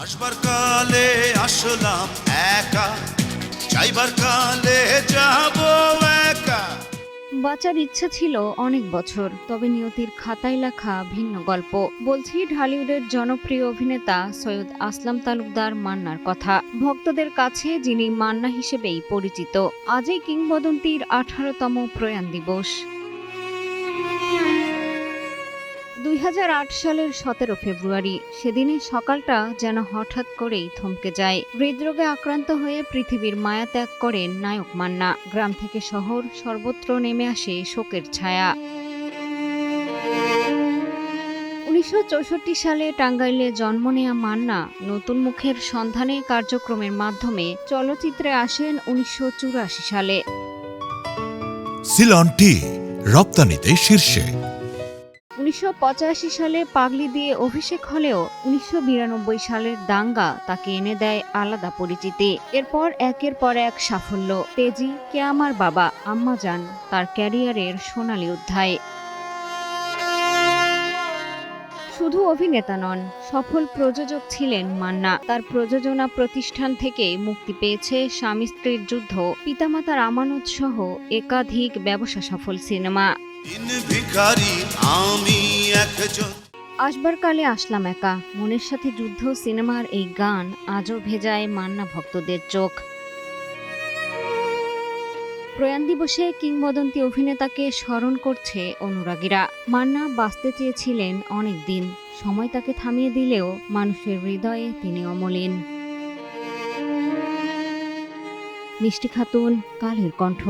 আসবার কালে আসলাম একা, যাইবার কালে যাব একা। বাঁচার ইচ্ছা ছিল অনেক বছর, তবে নিয়তির খাতায় লেখা ভিন্ন গল্প। বলছি ঢালিউডের জনপ্রিয় অভিনেতা সৈয়দ আসলাম তালুকদার মান্নার কথা। ভক্তদের কাছে যিনি মান্না হিসেবেই পরিচিত। আজই কিংবদন্তির 18তম প্রয়াণ দিবস। 2008 সালের 17 ফেব্রুয়ারি, সেদিনের সকালটা যেন হঠাৎ করেই থমকে যায়। হৃদরোগে আক্রান্ত হয়ে পৃথিবীর মায়া ত্যাগ করেন নায়ক মান্না। গ্রাম থেকে শহর সর্বত্র নেমে আসে শোকের ছায়া। 1964 সালে টাঙ্গাইলে জন্ম নেয়া মান্না নতুন মুখের সন্ধানে কার্যক্রমের মাধ্যমে চলচ্চিত্রে আসেন 1984 সালে। সিলন টি রপ্তানিতে শীর্ষে। 1985 সালে পাগলি দিয়ে অভিষেক হলেও 1992 সালের দাঙ্গা তাকে এনে দেয় আলাদা পরিচিতি। এরপর একের পর এক সাফল্য, তেজি, কে আমার বাবা, আম্মাজান তার ক্যারিয়ারের সোনালী অধ্যায়। শুধু অভিনেতা নন, সফল প্রযোজক ছিলেন মান্না। তার প্রযোজনা প্রতিষ্ঠান থেকে মুক্তি পেয়েছে স্বামী স্ত্রীর যুদ্ধ, পিতামাতার আমানত সহ একাধিক ব্যবসা সফল সিনেমা। ভিখারি আমি একজন। আসবার কালে আসলাম একা, মনের সাথে যুদ্ধ সিনেমার এই গান আজও ভেজায় মান্না ভক্তদের চোখ। প্রয়াণ দিবসে কিংবদন্তি অভিনেতাকে স্মরণ করছে অনুরাগীরা। মান্না বাঁচতে চেয়েছিলেন অনেক দিন, সময় তাকে থামিয়ে দিলেও মানুষের হৃদয়ে তিনি অমলিন। মিষ্টি খাতুন, কালের কণ্ঠ।